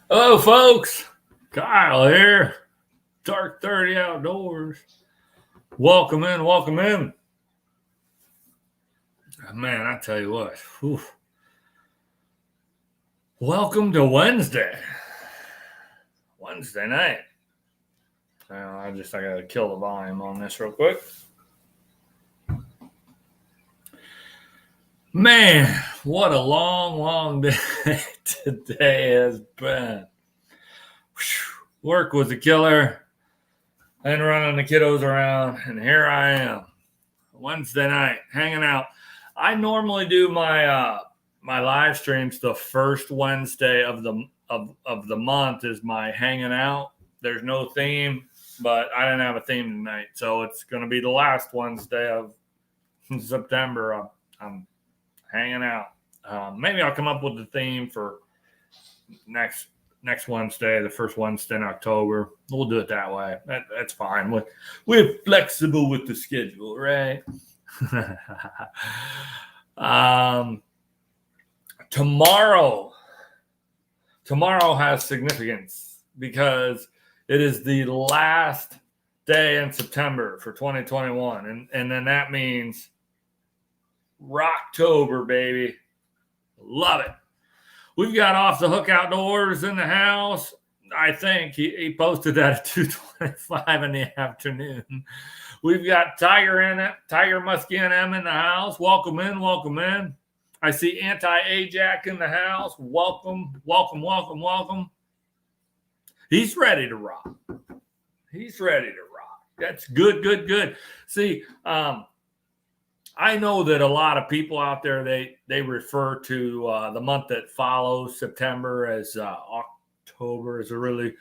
Hello, folks. Kyle here. Dark 30 Outdoors. Welcome in, welcome in. Man, I tell you what. Whew. Welcome to Wednesday. Wednesday night. I gotta kill the volume on this real quick. Man, what a long day today has been. Work was a killer. And running the kiddos around, and here I am, Wednesday night, hanging out. I normally do my my live streams the first Wednesday of the month is my hanging out. There's no theme, but I didn't have a theme tonight, so it's going to be the last Wednesday of September. I'm hanging out. Maybe I'll come up with the theme for next Wednesday, the first Wednesday in October. We'll do it that way. That's fine. We're flexible with the schedule, right? Tomorrow has significance because it is the last day in September for 2021, and then that means Rocktober, baby. Love it. We've got Off the Hook Outdoors in the house. I think he posted that at 2:25 in the afternoon. We've got Tiger Muskie and M in the house. Welcome in, welcome in. I see Anti-Ajax in the house. Welcome. He's ready to rock. That's good. See, I know that a lot of people out there, they refer to the month that follows September as October is a really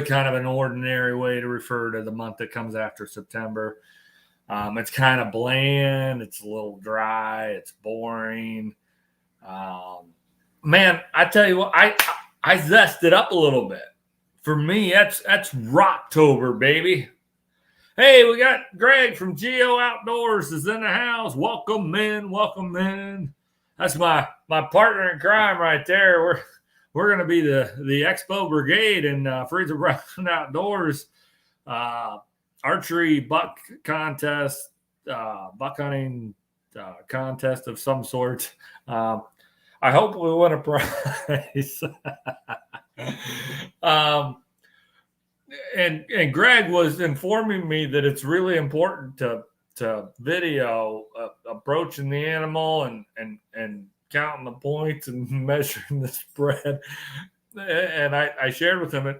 kind of an ordinary way to refer to the month that comes after September. It's kind of bland. It's a little dry. It's boring. Man, I tell you what, I zest it up a little bit. For me, that's Rocktober, baby. Hey, we got Greg from Geo Outdoors is in the house. Welcome in. That's my partner in crime right there. We're going to be the Expo Brigade in Freezer Brown Outdoors archery buck contest, buck hunting contest of some sort. I hope we win a prize. And Greg was informing me that it's really important to video approaching the animal and counting the points and measuring the spread. And I shared with him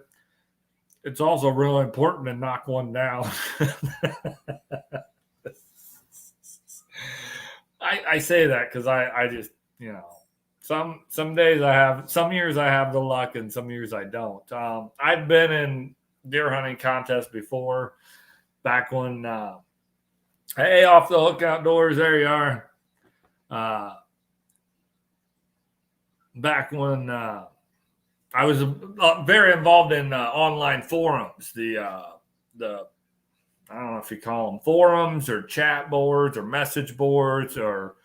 it's also really important to knock one down. I say that because I just, some days some years I have the luck and some years I don't. I've been in deer hunting contests before, back when hey, Off the Hook Outdoors, there you are. Back when I was very involved in online forums, the I don't know if you call them forums or chat boards or message boards or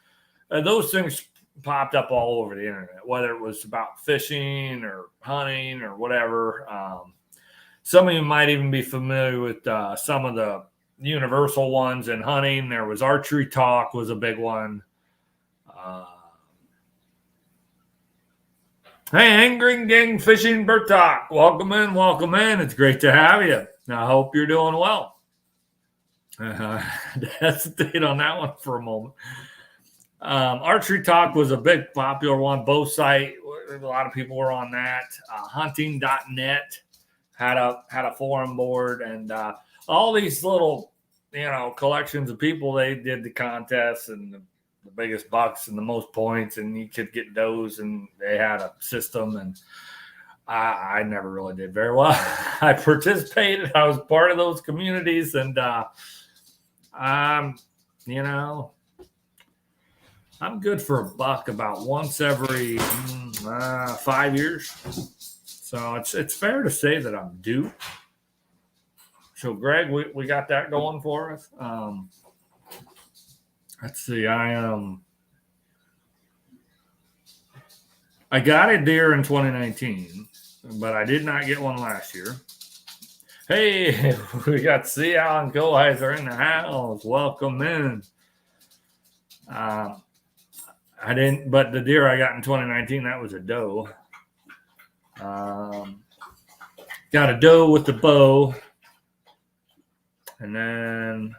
those things popped up all over the internet, whether it was about fishing or hunting or whatever. Some of you might even be familiar with some of the universal ones in hunting. There was Archery Talk was a big one. Hey, Angry Gang Fishing Bird Talk. Welcome in. It's great to have you. I hope you're doing well. Hesitate on that one for a moment. Archery Talk was a big popular one. Both site, a lot of people were on that. Hunting.net had a forum board, and all these little collections of people. They did the contests and the biggest bucks and the most points, and you could get those, and they had a system. And I never really did very well. I participated. I was part of those communities, and I'm good for a buck about once every 5 years. So it's fair to say that I'm due. So Greg, we got that going for us. Let's see. I got a deer in 2019. but I did not get one last year. Hey, we got Sea Allen Koheiser in the house. Welcome in. I didn't, but the deer I got in 2019, that was a doe. Got a doe with the bow. And then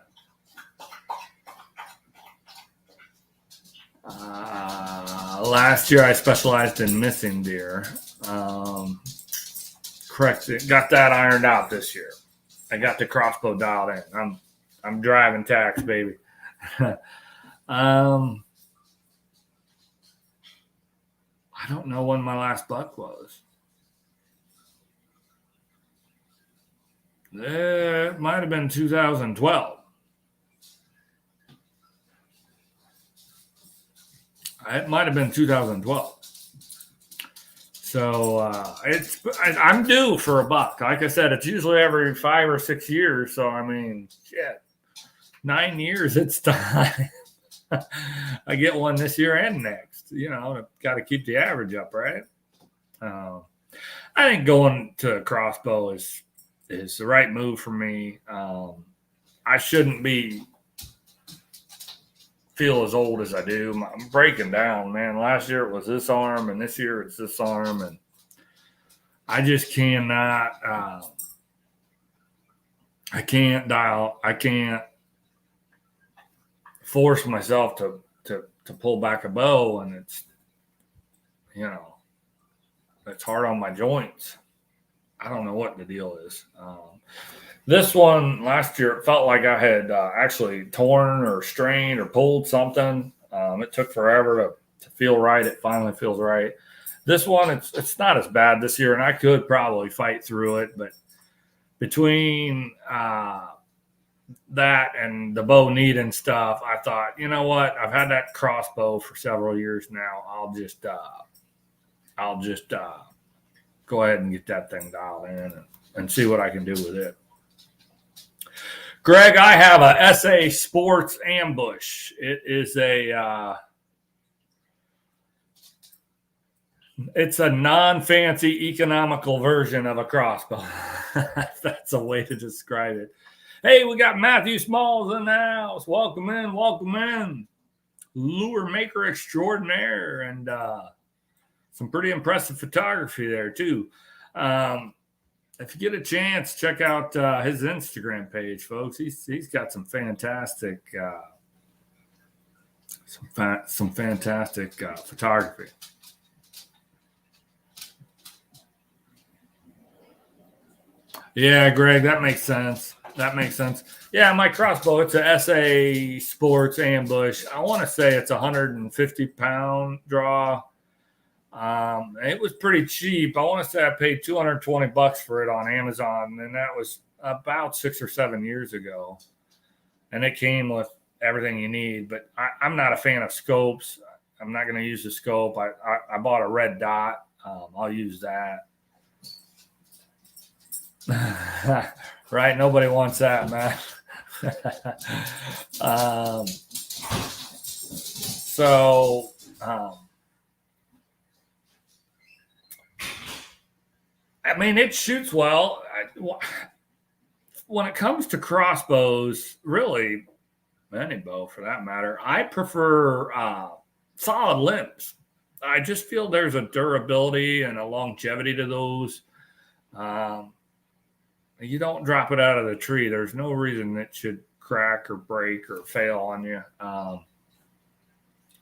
last year I specialized in missing deer. Correct. Got that ironed out this year. I got the crossbow dialed in. I'm driving tax, baby. I don't know when my last buck was. It might have been 2012. It might have been 2012. So I'm due for a buck. Like I said, it's usually every 5 or 6 years. So, I mean, shit, 9 years, it's time. I get one this year and next. You know, got to keep the average up, right? I think going to a crossbow is the right move for me. I shouldn't feel as old as I do. I'm breaking down, man. Last year it was this arm, and this year it's this arm, and I just cannot. I can't force myself to pull back a bow, and it's hard on my joints. I don't know what the deal is. This one last year, it felt like I had actually torn or strained or pulled something. It took forever to feel right. It finally feels right. This one, it's not as bad this year, and I could probably fight through it. But between that and the bow needing stuff, I thought, you know what? I've had that crossbow for several years now. I'll just go ahead and get that thing dialed in and see what I can do with it. Greg, I have a SA Sports Ambush. It is it's a non-fancy economical version of a crossbow. That's a way to describe it. Hey, we got Matthew Smalls in the house. Welcome in, welcome in. Lure maker extraordinaire, and some pretty impressive photography there too. If you get a chance, check out his Instagram page, folks. He's got some fantastic photography. Yeah, Greg, that makes sense. Yeah, my crossbow, it's a SA Sports Ambush. I want to say it's 150-pound draw. It was pretty cheap. I want to say I paid $220 for it on Amazon, and that was about 6 or 7 years ago. And it came with everything you need. But I'm not a fan of scopes. I'm not going to use the scope. I bought a red dot. I'll use that. Right? Nobody wants that, man. I mean, it shoots well. When it comes to crossbows, really, any bow for that matter, I prefer solid limbs. I just feel there's a durability and a longevity to those. You don't drop it out of the tree. There's no reason it should crack or break or fail on you.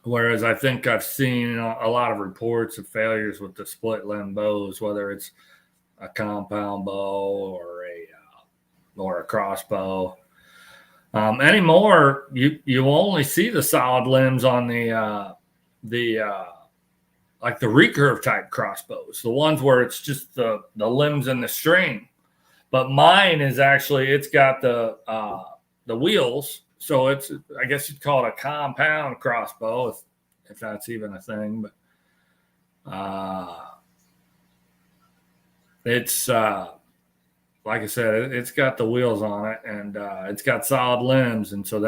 Whereas I think I've seen a lot of reports of failures with the split limb bows, whether it's a compound bow or a crossbow. Anymore, you only see the solid limbs on the like the recurve type crossbows, the ones where it's just the limbs and the string. But mine is actually, it's got the wheels, so it's, I guess you'd call it a compound crossbow if that's even a thing. But it's like I said, it's got the wheels on it, and it's got solid limbs, and so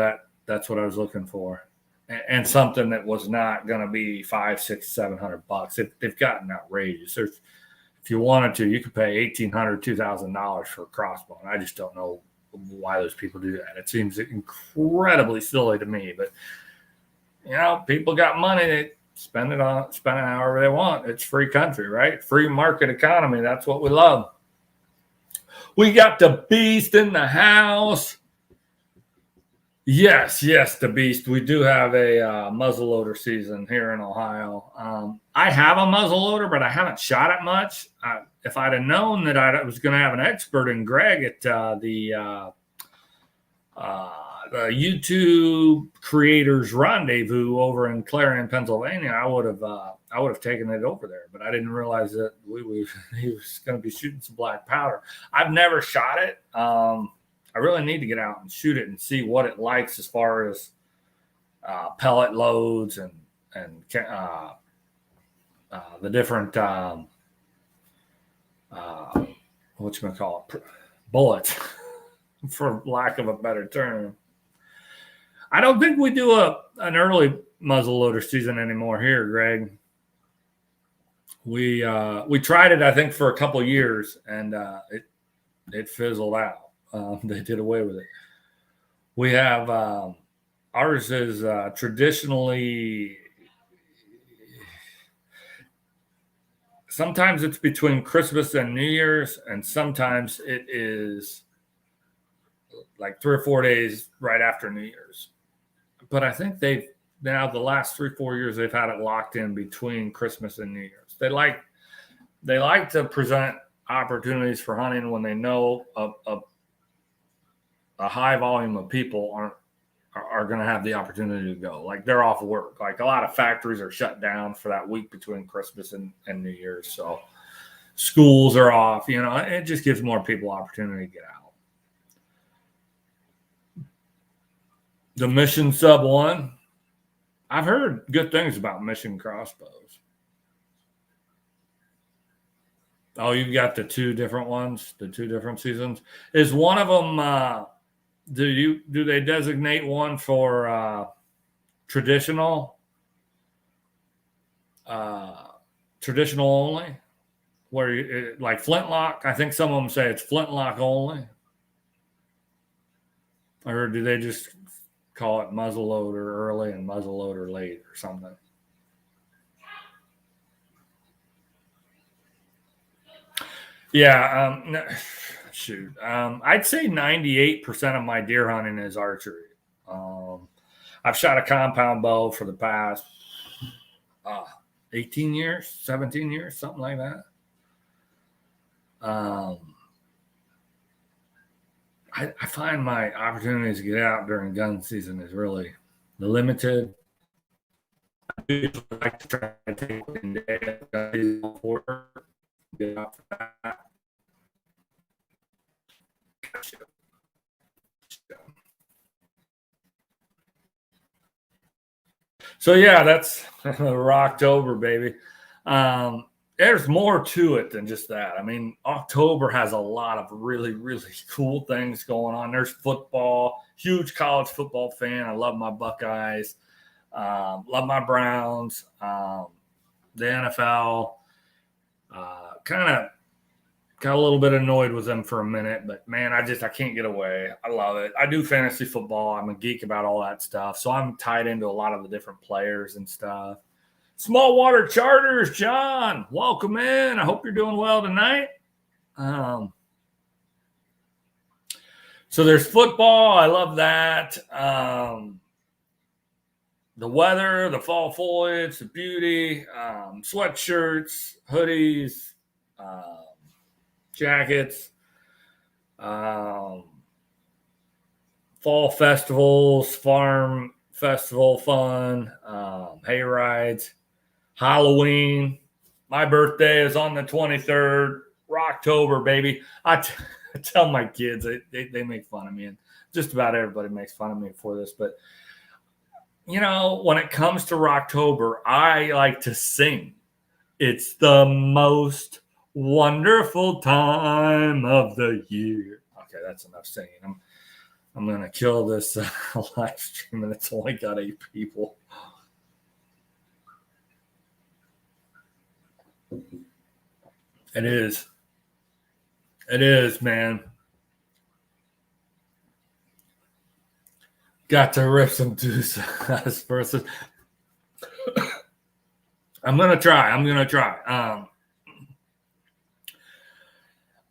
that's what I was looking for, and something that was not going to be $500, $600, $700. They've gotten outrageous. If if you wanted to, you could pay $1,800, $2,000 for a crossbow. And I just don't know why those people do that. It seems incredibly silly to me, but people got money. They spend it however they want. It's free country, right? Free market economy. That's what we love. We got the Beast in the house. Yes, the Beast. We do have a muzzleloader season here in Ohio. I have a muzzleloader, but I haven't shot it much. If I'd have known that I was going to have an expert in Greg at the YouTube Creators Rendezvous over in Clarion, Pennsylvania, I would have taken it over there. But I didn't realize that he was going to be shooting some black powder. I've never shot it. I really need to get out and shoot it and see what it likes as far as pellet loads and the different bullets, for lack of a better term. I don't think we do an early muzzleloader season anymore here, Greg. We tried it, I think, for a couple of years, and it fizzled out. They did away with it. We have ours is traditionally, sometimes it's between Christmas and New Year's, and sometimes it is like 3 or 4 days right after New Year's. But I think the last 3-4 years they've had it locked in between Christmas and New Year's. They like to present opportunities for hunting when they know a high volume of people are going to have the opportunity to go. Like, they're off work. Like, a lot of factories are shut down for that week between Christmas and New Year's. So schools are off. It just gives more people opportunity to get out. The Mission Sub 1. I've heard good things about Mission crossbows. Oh, you've got the 2 different ones, the 2 different seasons. Is one of them? Do they designate one for traditional only, where like flintlock? I think some of them say it's flintlock only, or do they just call it muzzleloader early and muzzleloader late or something? Yeah. Shoot. I'd say 98% of my deer hunting is archery. I've shot a compound bow for the past 18 years, 17 years, something like that. I find my opportunities to get out during gun season is really limited. I usually like to try to take one day get out for that. So yeah, that's Rocktober, baby. There's more to it than just that. I mean, October has a lot of really, really cool things going on. There's football, huge college football fan. I love my Buckeyes, love my Browns, the NFL. Kind of got a little bit annoyed with them for a minute, but man, I can't get away. I love it. I do fantasy football. I'm a geek about all that stuff. So I'm tied into a lot of the different players and stuff. Small Water Charters, John, welcome in. I hope you're doing well tonight. So there's football. I love that. The weather, the fall foliage, the beauty, sweatshirts, hoodies, jackets, fall festivals, farm festival fun, hay rides, Halloween. My birthday is on the 23rd, Rocktober, baby. I tell my kids, they make fun of me, and just about everybody makes fun of me for this, but when it comes to Rocktober, I like to sing. It's the most wonderful time of the year. Okay, that's enough singing. I'm going to kill this live stream, and it's only got 8 people. It is. It is, man. Got to rip some deuce versus. I'm gonna try.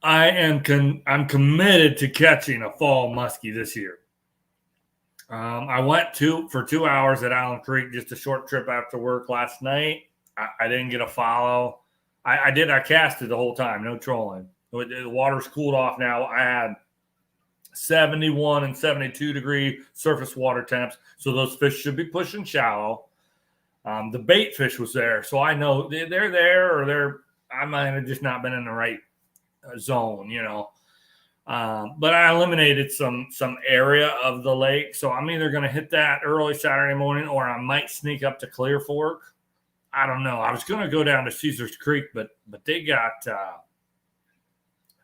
I'm committed to catching a fall muskie this year. I went for 2 hours at Allen Creek, just a short trip after work last night. I didn't get a follow. I casted the whole time, no trolling. The water's cooled off now. I had 71 and 72 degree surface water temps, so those fish should be pushing shallow. The bait fish was there, so I know they're there, or I might have just not been in the right zone, but I eliminated some area of the lake, so I'm either going to hit that early Saturday morning, or I might sneak up to Clear Fork. I don't know. I was going to go down to Caesars Creek, but they got.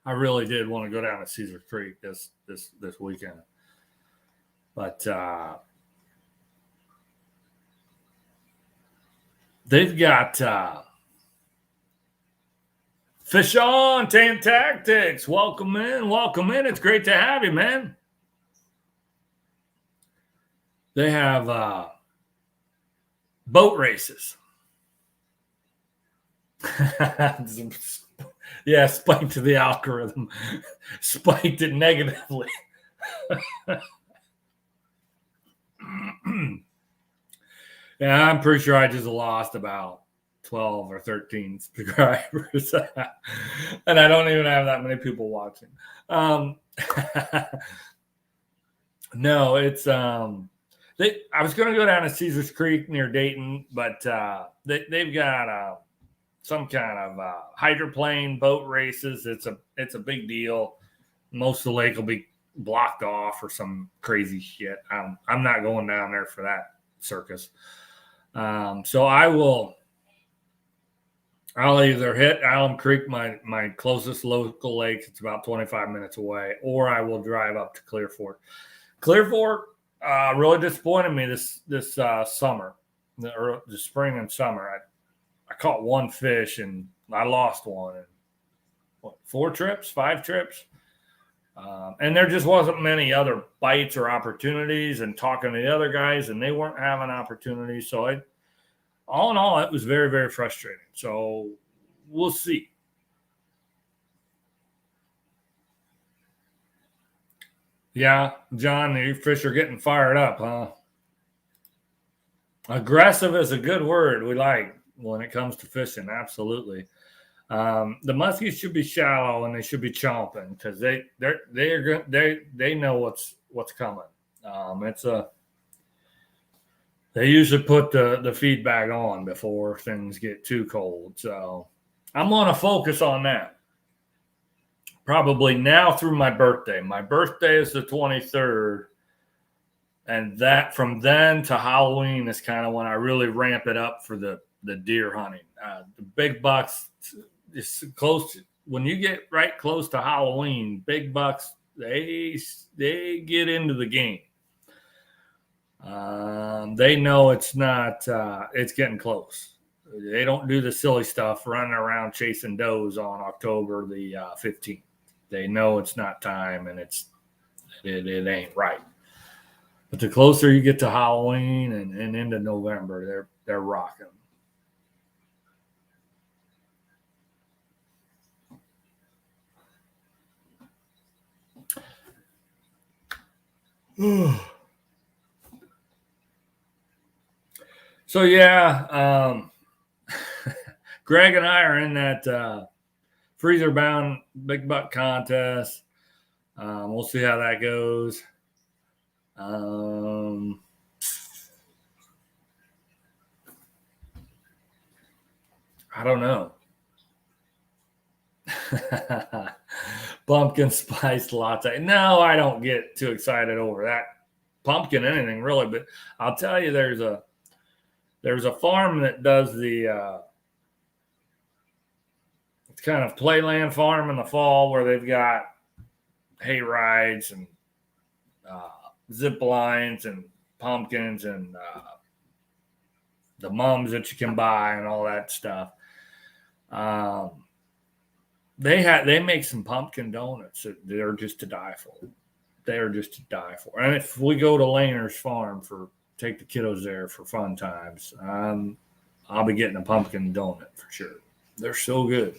I really did want to go down to Caesars Creek this weekend, but they've got Fish On Tan Tactics. Welcome in. It's great to have you, man. They have boat races. Yeah, spiked to the algorithm. Spiked it negatively. Yeah, I'm pretty sure I just lost about 12 or 13 subscribers. And I don't even have that many people watching. No, it's I was going to go down to Caesars Creek near Dayton, but they've got some kind of hydroplane boat races. It's a big deal. Most of the lake will be blocked off or some crazy shit. I'm not going down there for that circus. So I'll either hit Allen Creek, my closest local lake. It's about 25 minutes away, or I will drive up to Clear Fork. Clear Fork really disappointed me this summer, the spring and summer. I caught one fish and I lost one in 5 trips. And there just wasn't many other bites or opportunities, and talking to the other guys, and they weren't having opportunities. So all in all, it was very, very frustrating. So we'll see. Yeah, John, your fish are getting fired up, huh? Aggressive is a good word we like when it comes to fishing. Absolutely. The muskies should be shallow and they should be chomping, because they know what's coming. They usually put the feed bag on before things get too cold. So I'm going to focus on that. Probably now through my birthday. My birthday is the 23rd. And that from then to Halloween is kind of when I really ramp it up for the deer hunting. The big bucks is close. When you get right close to Halloween, big bucks, they get into the game. They know it's not, it's getting close. They don't do the silly stuff running around chasing does on October the 15th. They know it's not time, and it ain't right. But the closer you get to Halloween and into November, they're rocking. So yeah, Greg and I are in that freezer bound big buck contest. We'll see how that goes. I don't know. Pumpkin spice latte. No, I don't get too excited over that pumpkin anything really, but I'll tell you, there's a farm that does the it's kind of playland farm in the fall, where they've got hay rides and zip lines and pumpkins and the mums that you can buy and all that stuff. They make some pumpkin donuts that they're just to die for. They are just to die for. And if we go to Laner's Farm take the kiddos there for fun times, I'll be getting a pumpkin donut for sure. They're so good.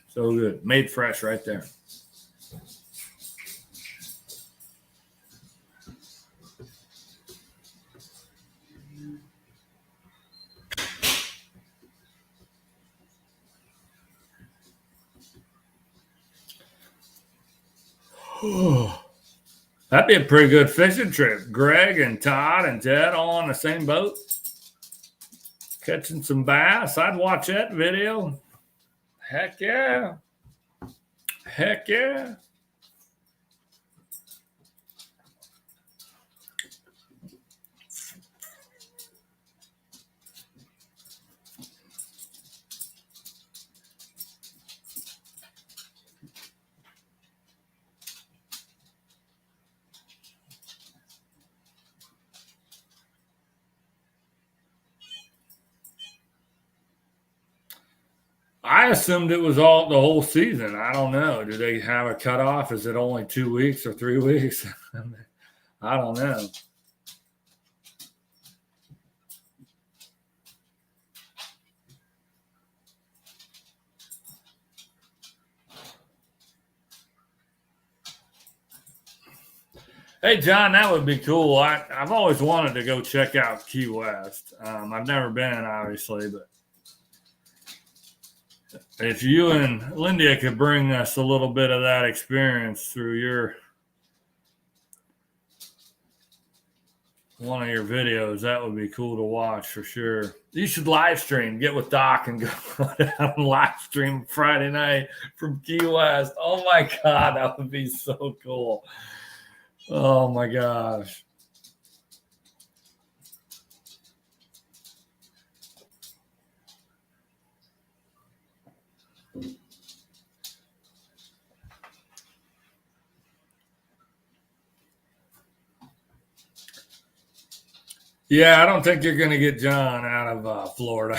So good. Made fresh right there. That'd be a pretty good fishing trip. Greg and Todd and Ted all on the same boat, catching some bass. I'd watch that video. Heck yeah. Heck yeah. I assumed it was all the whole season. I don't know. Do they have a cutoff? Is it only 2 weeks or 3 weeks? I don't know. Hey, John, that would be cool. I've always wanted to go check out Key West. I've never been, obviously, but if you and Lindia could bring us a little bit of that experience through one of your videos, that would be cool to watch for sure. You should live stream, get with Doc and go down and live stream Friday night from Key West. Oh my God, that would be so cool. Oh my gosh. Yeah, I don't think you're going to get John out of Florida.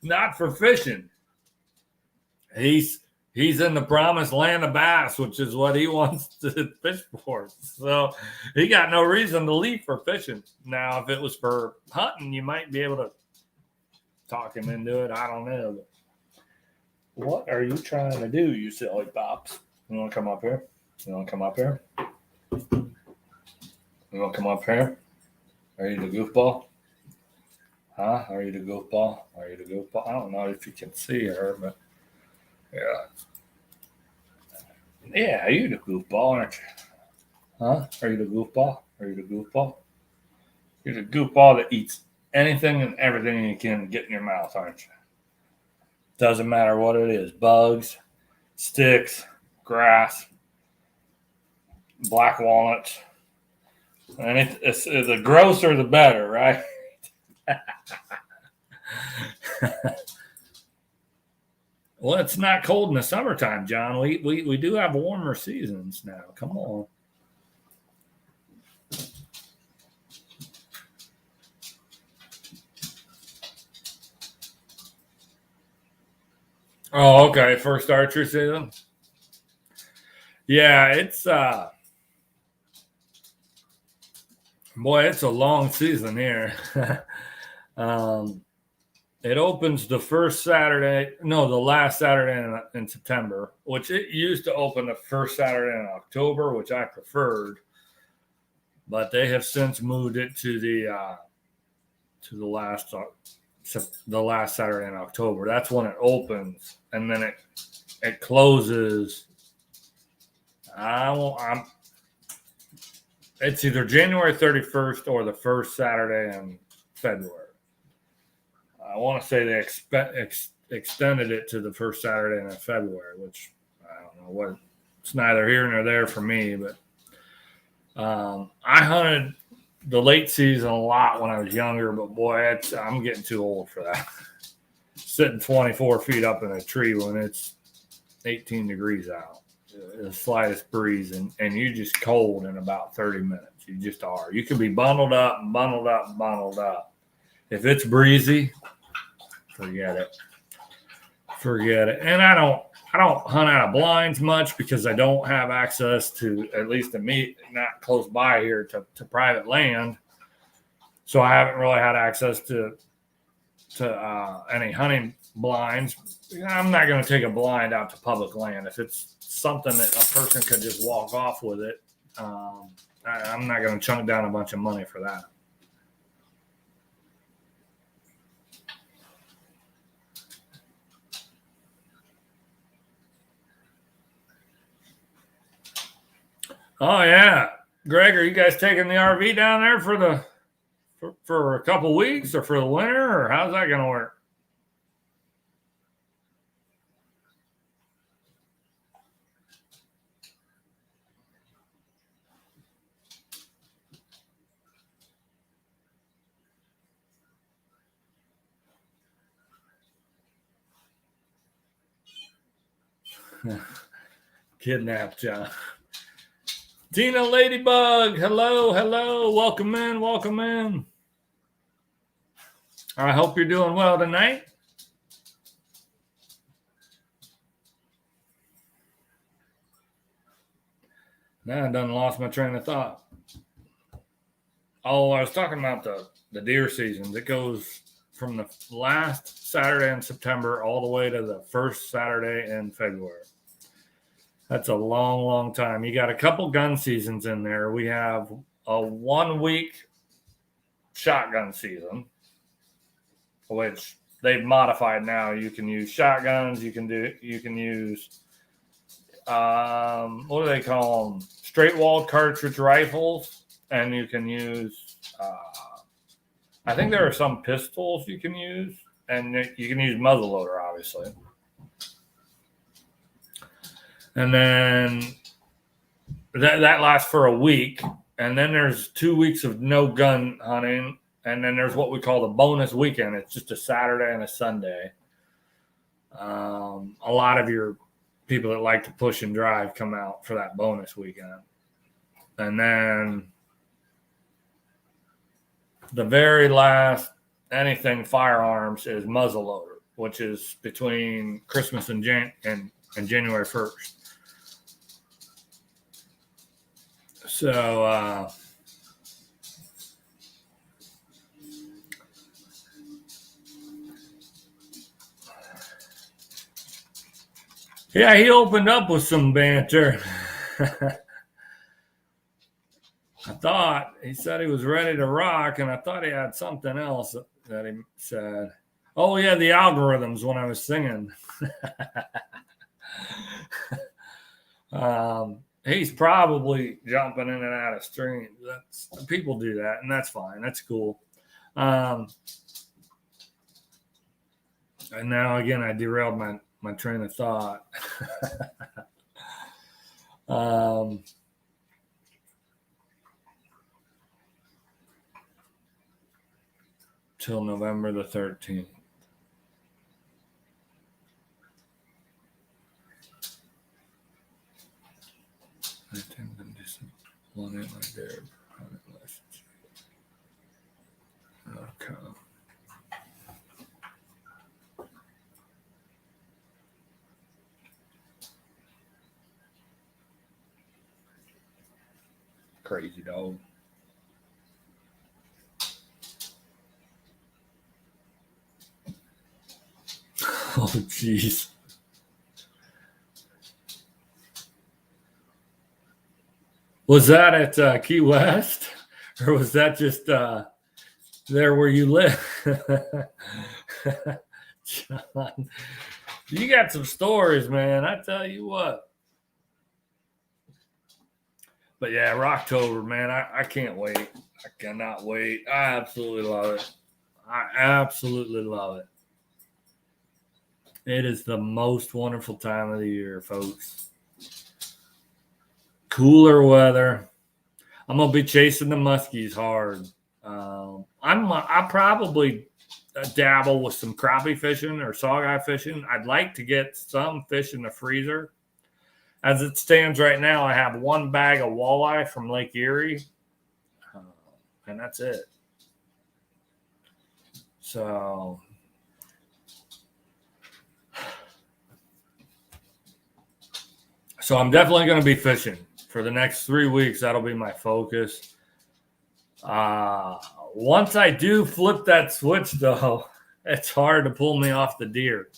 Not for fishing. He's in the promised land of bass, which is what he wants to fish for. So he got no reason to leave for fishing. Now, if it was for hunting, you might be able to talk him into it. I don't know. But what are you trying to do, you silly pops? You want to come up here? You want to come up here? You want to come up here? Are you the goofball? Huh? Are you the goofball? Are you the goofball? I don't know if you can see her, but yeah. Yeah, you the goofball, aren't you? Huh? Are you the goofball? Are you the goofball? You're the goofball that eats anything and everything you can get in your mouth, aren't you? Doesn't matter what it is. Bugs, sticks, grass, black walnuts. And it's the grosser the better, right? Well, it's not cold in the summertime, John. We do have warmer seasons now. Come on. Oh, okay. First archery season. Yeah, it's boy, it's a long season here. It opens the last Saturday in September, which it used to open the first Saturday in October, which I preferred, but they have since moved it to the last Saturday in October. That's when it opens, and then it closes. It's either January 31st or the first Saturday in February. I want to say they extended it to the first Saturday in February, which I don't know what. It's neither here nor there for me, but I hunted the late season a lot when I was younger, but boy, I'm getting too old for that. Sitting 24 feet up in a tree when it's 18 degrees out, the slightest breeze, and you're just cold in about 30 minutes. You just are. You can be bundled up and bundled up and bundled up. If it's breezy, forget it. forget it. And I don't hunt out of blinds much because I don't have access to, at least to me, not close by here, to private land. So I haven't really had access to any hunting blinds. I'm not going to take a blind out to public land. If it's something that a person could just walk off with it, I'm not going to chunk down a bunch of money for that. Oh yeah, Greg, are you guys taking the RV down there for a couple weeks or for the winter, or how's that going to work? Kidnapped John. Tina Ladybug, hello, welcome in. I hope you're doing well tonight. Now I done lost my train of thought. Oh, I was talking about the deer seasons. It goes from the last Saturday in September all the way to the first Saturday in February. That's a long, long time. You got a couple gun seasons in there. We have a 1 week shotgun season, which they've modified now. You can use shotguns. You can use what do they call them? Straight walled cartridge rifles, and you can use. I think there are some pistols you can use, and you can use muzzleloader, obviously. And then that lasts for a week, and then there's 2 weeks of no gun hunting, and then there's what we call the bonus weekend. It's just a Saturday and a Sunday. A lot of your people that like to push and drive come out for that bonus weekend. And then the very last anything firearms is muzzleloader, which is between Christmas and January 1st. So yeah, he opened up with some banter. I thought he said he was ready to rock, and I thought he had something else that he said. Oh yeah, the algorithms when I was singing. He's probably jumping in and out of streams. People do that, and that's fine. That's cool. And now again, I derailed my train of thought. Till November the 13th. I think I'm just one in my there. Okay. Crazy dog. Oh, jeez. Was that at Key West? Or was that just there where you live? John, you got some stories, man. I tell you what. But yeah, Rocktober, man, I can't wait. I cannot wait. I absolutely love it. I absolutely love it. It is the most wonderful time of the year, folks. Cooler weather. I'm gonna be chasing the muskies hard. I probably dabble with some crappie fishing or saugeye fishing. I'd like to get some fish in the freezer. As it stands right now, I have one bag of walleye from Lake Erie, and that's it. So So I'm definitely going to be fishing for the next 3 weeks. That'll be my focus. Once I do flip that switch, though, it's hard to pull me off the deer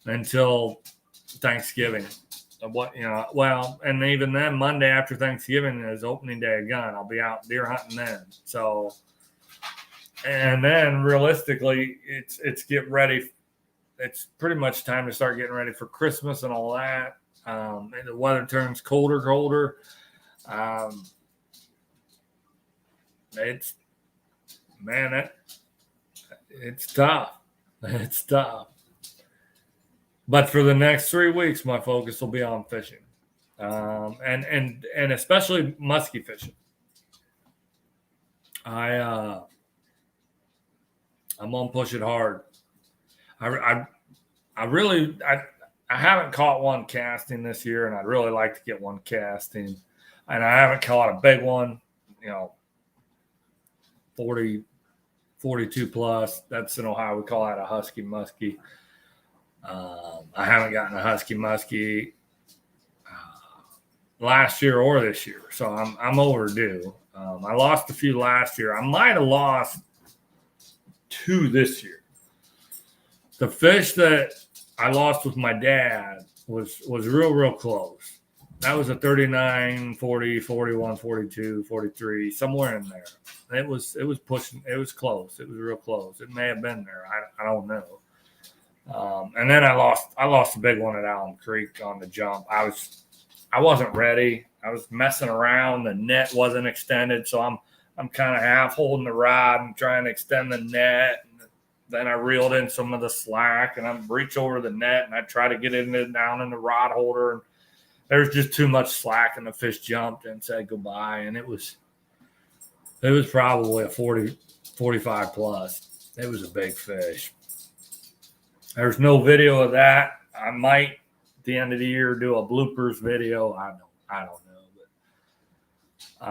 until Thanksgiving. And even then, Monday after Thanksgiving is opening day of gun. I'll be out deer hunting then. So, and then realistically, it's get ready. It's pretty much time to start getting ready for Christmas and all that. And the weather turns colder. It's tough. It's tough. But for the next 3 weeks, my focus will be on fishing, and especially muskie fishing. I'm gonna push it hard. I haven't caught one casting this year, and I'd really like to get one casting. And I haven't caught a big one, 40, 42 plus. That's in Ohio. We call that a husky muskie. I haven't gotten a husky muskie last year or this year, so I'm overdue. I lost a few last year. I might have lost 2 this year. The fish that I lost with my dad was real close. That was a 39, 40, 41, 42, 43, somewhere in there. It was pushing. It was close. It was real close. It may have been there. I don't know. And then I lost a big one at Allen Creek on the jump. I wasn't ready. I was messing around. The net wasn't extended, so I'm kind of half holding the rod and trying to extend the net. And then I reeled in some of the slack, and I reach over the net and I try to get it down in the rod holder, and there's just too much slack, and the fish jumped and said goodbye. And it was probably a 40, 45 plus. It was a big fish. There's no video of that. I might at the end of the year do a bloopers video. I don't know, but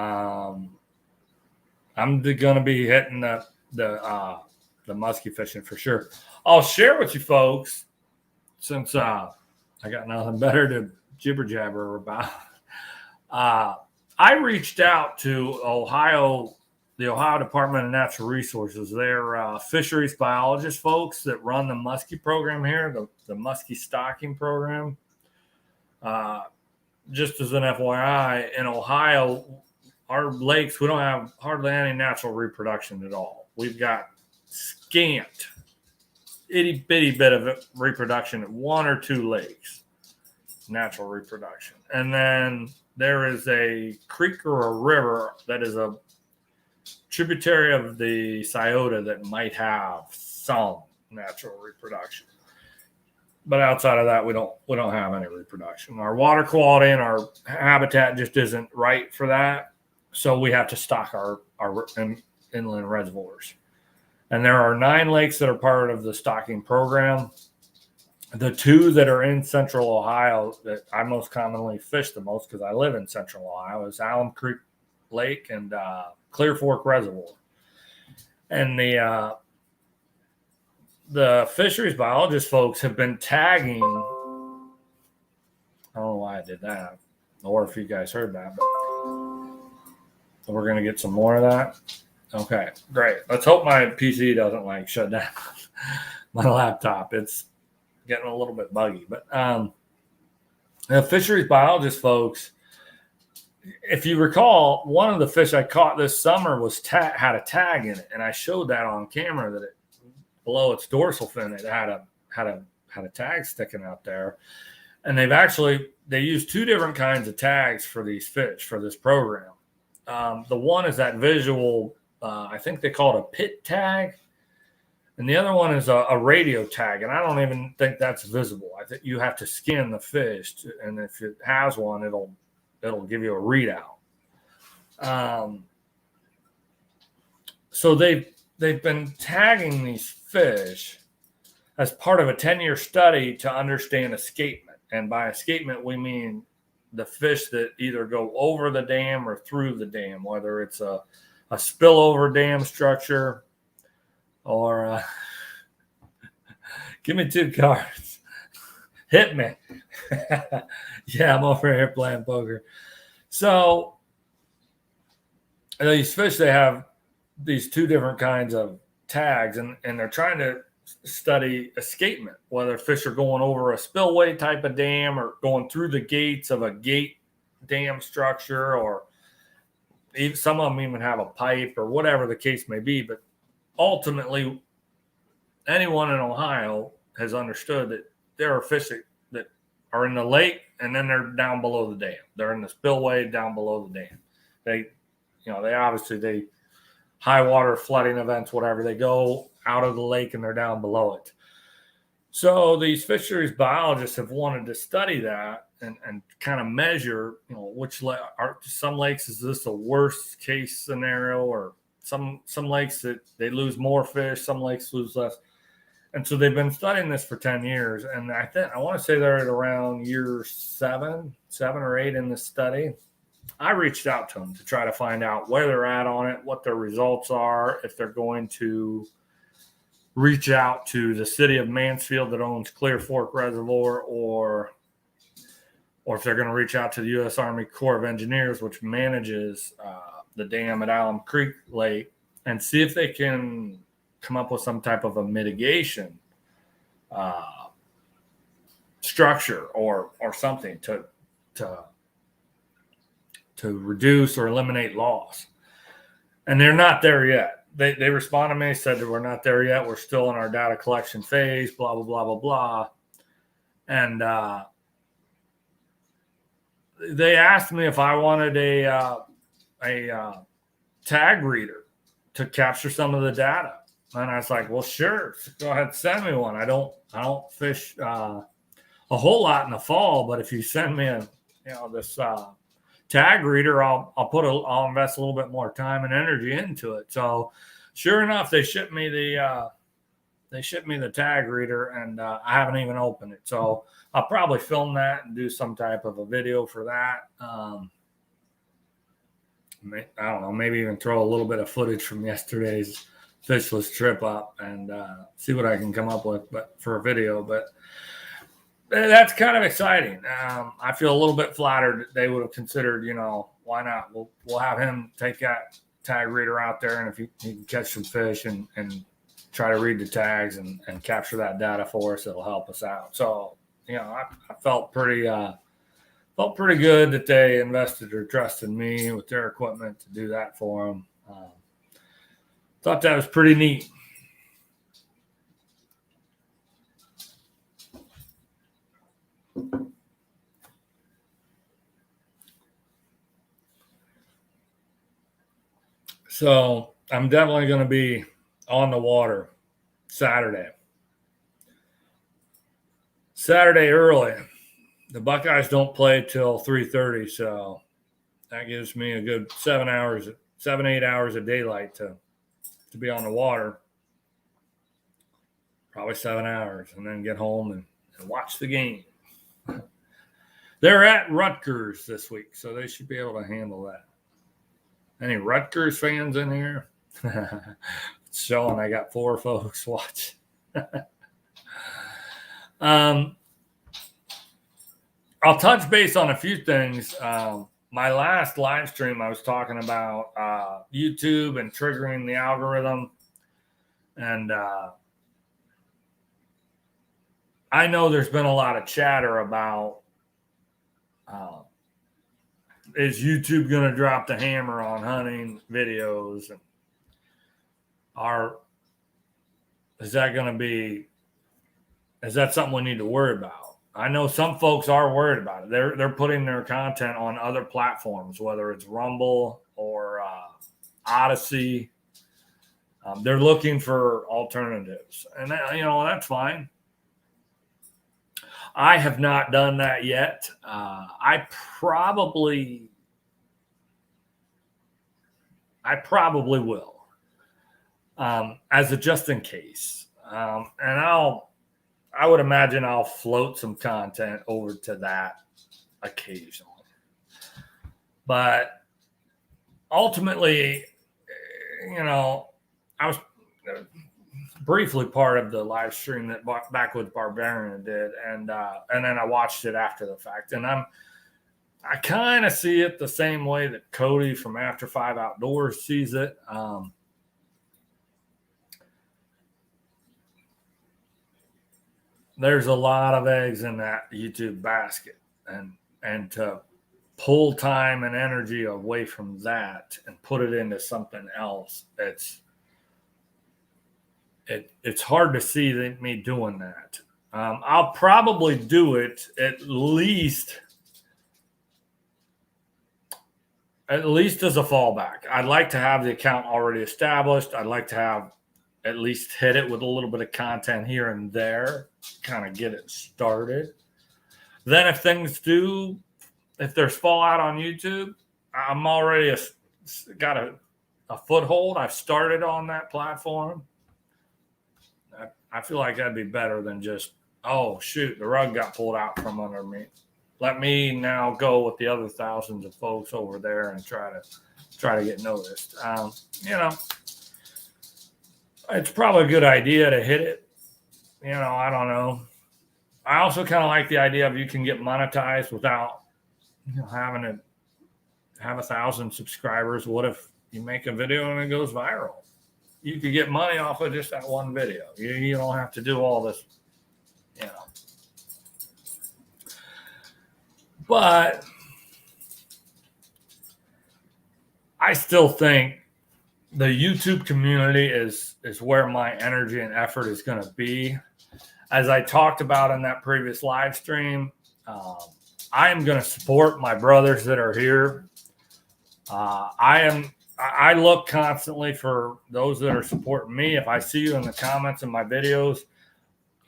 I'm gonna be hitting the muskie fishing for sure. I'll share with you folks, since I got nothing better to jibber jabber about. I reached out to the Ohio Department of Natural Resources. They're fisheries biologist folks that run the muskie program here, the muskie stocking program. Just as an FYI, in Ohio, our lakes, we don't have hardly any natural reproduction at all. We've got scant, itty bitty bit of reproduction at 1 or 2 lakes, natural reproduction. And then there is a creek or a river that is a tributary of the Scioto that might have some natural reproduction, but outside of that, we don't have any reproduction. Our water quality and our habitat just isn't right for that, so we have to stock our inland reservoirs. And there are 9 lakes that are part of the stocking program. The 2 that are in Central Ohio that I most commonly fish the most, because I live in Central Ohio, is Allen Creek Lake and Clear Fork Reservoir. And the fisheries biologist folks have been tagging. I don't know why I did that, or if you guys heard that, but we're going to get some more of that. Okay, great. Let's hope my PC doesn't shut down my laptop. It's getting a little bit buggy, but the fisheries biologist folks, if you recall, one of the fish I caught this summer had a tag in it, and I showed that on camera that below its dorsal fin it had a tag sticking out there. And they use 2 different kinds of tags for these fish for this program. The one is that visual, I think they call it a pit tag, and the other one is a radio tag, and I don't even think that's visible. I think you have to skin the fish, and if it has one, it'll give you a readout. So they've been tagging these fish as part of a 10-year study to understand escapement. And by escapement, we mean the fish that either go over the dam or through the dam, whether it's a spillover dam structure or give me 2 cards. Hit me. Yeah, I'm over here playing poker. So these fish, they have these two different kinds of tags, and they're trying to study escapement, whether fish are going over a spillway type of dam or going through the gates of a gate dam structure, or even, some of them even have a pipe or whatever the case may be. But ultimately, anyone in Ohio has understood that there are fish that are in the lake and then they're down below the dam. They're in the spillway down below the dam. They obviously high water flooding events, whatever, they go out of the lake and they're down below it. So these fisheries biologists have wanted to study that and kind of measure, which are some lakes, is this a worst case scenario, or some lakes that they lose more fish, some lakes lose less. And so they've been studying this for 10 years. And I want to say they're at around year seven or eight in this study. I reached out to them to try to find out where they're at on it, what their results are, if they're going to reach out to the city of Mansfield that owns Clear Fork Reservoir, or if they're going to reach out to the U.S. Army Corps of Engineers, which manages the dam at Alum Creek Lake, and see if they can come up with some type of a mitigation structure or something to reduce or eliminate loss. And they're not there yet. They responded to me, said that we're not there yet. We're still in our data collection phase, blah, blah, blah, blah, blah. And they asked me if I wanted a tag reader to capture some of the data. And I was like, well, sure, go ahead, send me one. I don't fish a whole lot in the fall, but if you send me this tag reader, I'll invest a little bit more time and energy into it. So sure enough, they shipped me the tag reader, and I haven't even opened it. So I'll probably film that and do some type of a video for that. I don't know, maybe even throw a little bit of footage from yesterday's fishless trip up and see what I can come up with, but for a video. But that's kind of exciting. I feel a little bit flattered that they would have considered, why not? We'll have him take that tag reader out there, and if he can catch some fish and try to read the tags and capture that data for us, it'll help us out. So, I felt pretty good that they invested their trust in me with their equipment to do that for them. Thought that was pretty neat. So I'm definitely going to be on the water Saturday early. The Buckeyes don't play till 3:30, so that gives me a good 8 hours of daylight to be on the water. Probably 7 hours, and then get home and watch the game. They're at Rutgers this week, so they should be able to handle that. Any Rutgers fans in here? It's showing I got 4 folks watching. I'll touch base on a few things. My last live stream, I was talking about YouTube and triggering the algorithm. And I know there's been a lot of chatter about is YouTube going to drop the hammer on hunting videos? And is that something we need to worry about? I know some folks are worried about it. They're putting their content on other platforms, whether it's Rumble or Odyssey. They're looking for alternatives, and that's fine. I have not done that yet. I probably will, as a just in case. And I would imagine I'll float some content over to that occasionally. But ultimately, briefly part of the live stream that Backwoods Barbarian did, and then I watched it after the fact, and I kind of see it the same way that Cody from After 5 Outdoors sees it. There's a lot of eggs in that YouTube basket, and to pull time and energy away from that and put it into something else, it's hard to see me doing that. I'll probably do it at least as a fallback. I'd like to have the account already established. I'd like to have at least hit it with a little bit of content here and there, kind of get it started. Then if there's fallout on YouTube, I'm already got a foothold. I've started on that platform. I feel like that'd be better than just, oh, shoot, the rug got pulled out from under me. Let me now go with the other thousands of folks over there and try to get noticed. It's probably a good idea to hit it. I don't know. I also kind of like the idea of you can get monetized without having to have 1,000 subscribers. What if you make a video and it goes viral? You could get money off of just that one video. You don't have to do all this, But I still think the YouTube community is where my energy and effort is going to be. As I talked about in that previous live stream, I am going to support my brothers that are here. I look constantly for those that are supporting me. If I see you in the comments in my videos,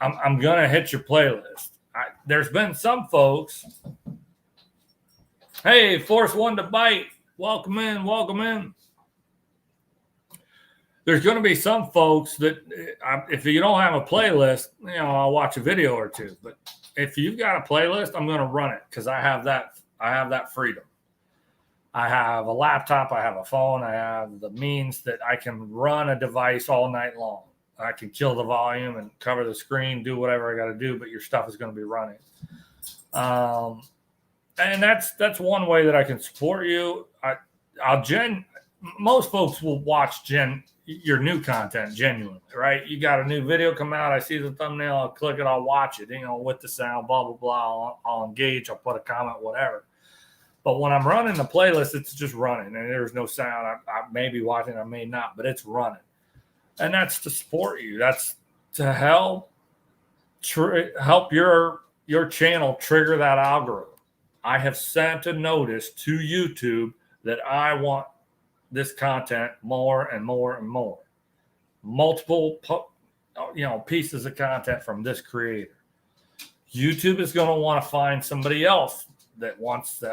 I'm going to hit your playlist. There's been some folks. Hey, Force One to Bite. Welcome in. There's going to be some folks that if you don't have a playlist, I'll watch a video or two. But if you've got a playlist, I'm going to run it because I have that freedom. I have a laptop, I have a phone, I have the means that I can run a device all night long. I can kill the volume and cover the screen, do whatever I got to do, but your stuff is going to be running. And that's one way that I can support you. Most folks will watch your new content genuinely, right? You got a new video come out, I see the thumbnail, I'll click it, I'll watch it, with the sound, blah, blah, blah. I'll engage, I'll put a comment, whatever. But when I'm running the playlist, it's just running, and there's no sound. I may be watching, I may not, but it's running. And that's to support you. That's to help your channel trigger that algorithm. I have sent a notice to YouTube that I want this content more and more and more. Multiple, pieces of content from this creator. YouTube is going to want to find somebody else that wants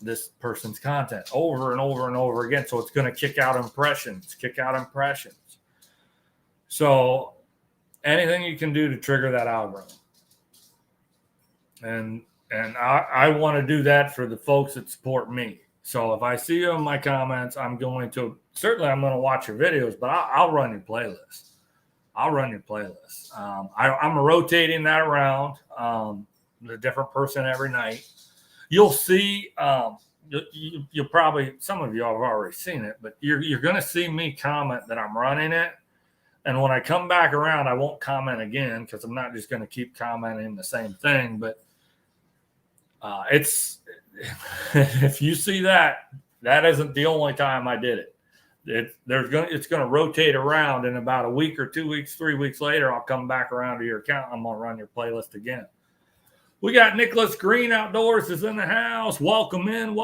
this person's content over and over and over again. So it's going to kick out impressions. So anything you can do to trigger that algorithm. And I want to do that for the folks that support me. So if I see you in my comments, I'm going to watch your videos, but I'll run your playlist. I'm rotating that around, the different person every night. You'll see, you'll probably, some of you have already seen it, but you're going to see me comment that I'm running it. And when I come back around, I won't comment again because I'm not just going to keep commenting the same thing. But if you see that isn't the only time I did it. It's going to rotate around in about a week or 2 weeks, 3 weeks later. I'll come back around to your account. I'm going to run your playlist again. We got Nicholas Green Outdoors is in the house. Welcome in.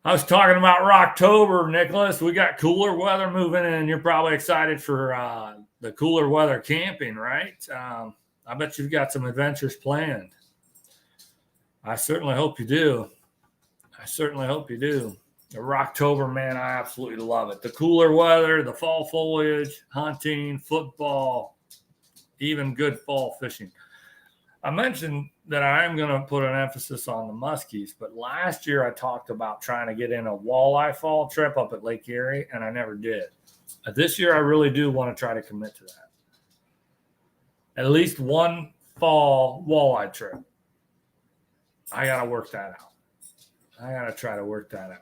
I was talking about Rocktober, Nicholas. We got cooler weather moving in. You're probably excited for the cooler weather camping, right? I bet you've got some adventures planned. I certainly hope you do. The Rocktober, man, I absolutely love it. The cooler weather, the fall foliage, hunting, football, even good fall fishing. I mentioned that I am going to put an emphasis on the muskies, but last year I talked about trying to get in a walleye fall trip up at Lake Erie, and I never did. This year, I really do want to try to commit to that. At least one fall walleye trip. I got to work that out. I got to try to work that out.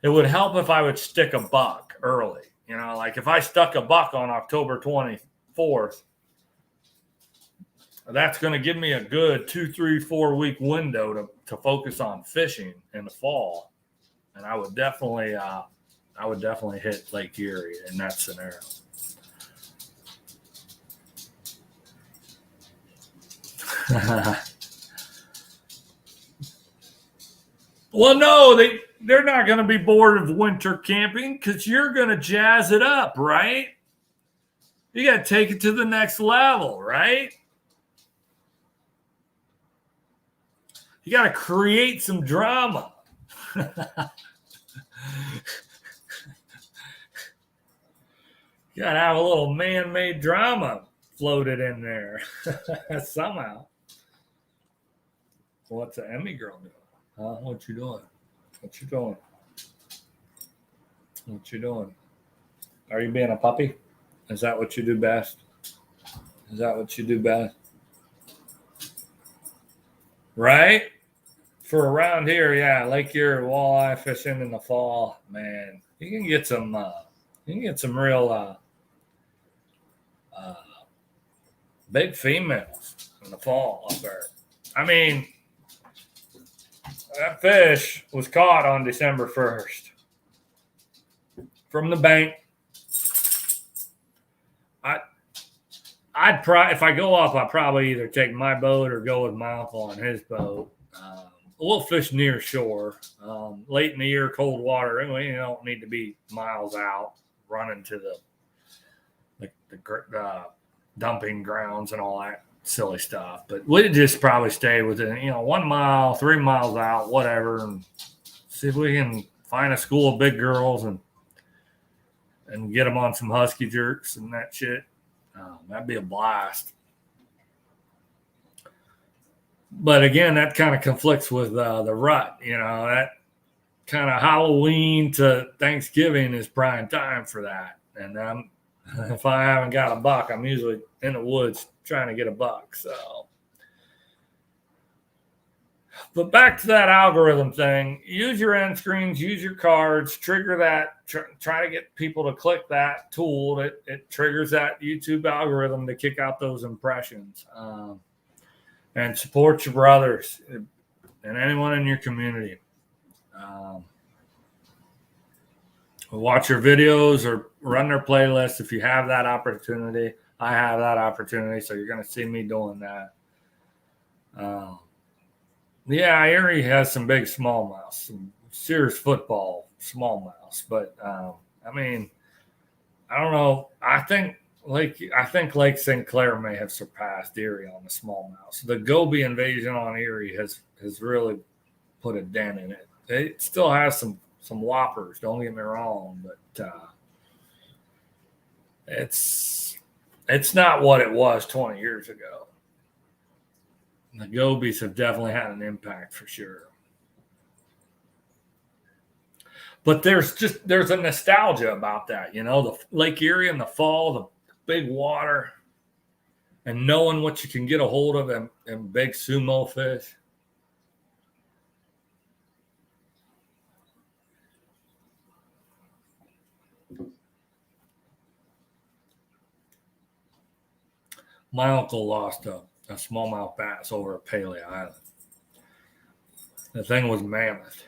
It would help if I would stick a buck early. You know, like if I stuck a buck on October 24th, that's going to give me a good 2, 3, 4 week window to focus on fishing in the fall. And I would definitely hit Lake Erie in that scenario. Well, no, they're not going to be bored of winter camping because you're going to jazz it up, right? You got to take it to the next level, right? You got to create some drama. You got to have a little man-made drama floated in there somehow. What's the Emmy girl doing? Huh? What you doing? What you doing? What you doing? Are you being a puppy? Is that what you do best? Is that what you do best? Right? For around here, yeah, Lake Erie walleye fishing in the fall, man, you can get some real big females in the fall up there. I mean, that fish was caught on December 1st from the bank. I'd probably, if I go off, I'd probably either take my boat or go with my uncle on his boat. We'll fish near shore. Late in the year, cold water. Anyway, you don't need to be miles out running to the dumping grounds and all that silly stuff. But we'd just probably stay within, 1 mile, 3 miles out, whatever, and see if we can find a school of big girls and get them on some husky jerks and that shit. That'd be a blast. But again, that kind of conflicts with the rut. That kind of Halloween to Thanksgiving is prime time for that. And if I haven't got a buck, I'm usually in the woods trying to get a buck. So, but back to that algorithm thing. Use your end screens, use your cards, trigger that. Try to get people to click that tool. It triggers that YouTube algorithm to kick out those impressions. And support your brothers and anyone in your community. Watch your videos or run their playlists if you have that opportunity. I have that opportunity, so you're going to see me doing that. Yeah, Erie has some big smallmouth, some serious football smallmouths, but I mean, I don't know. I think Lake St. Clair may have surpassed Erie on the smallmouth. So the Goby invasion on Erie has really put a dent in it. It still has some whoppers, don't get me wrong, but it's not what it was 20 years ago. The Gobies have definitely had an impact for sure. But there's a nostalgia about that, the Lake Erie in the fall, the big water, and knowing what you can get a hold of and big sumo fish. My uncle lost a smallmouth bass over at Paley Island. The thing was mammoth.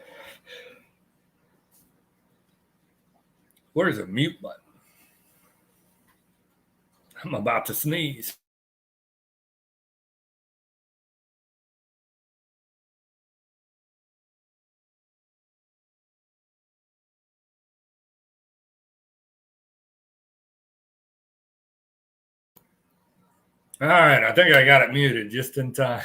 Where's the mute button? I'm about to sneeze. All right, I think I got it muted just in time.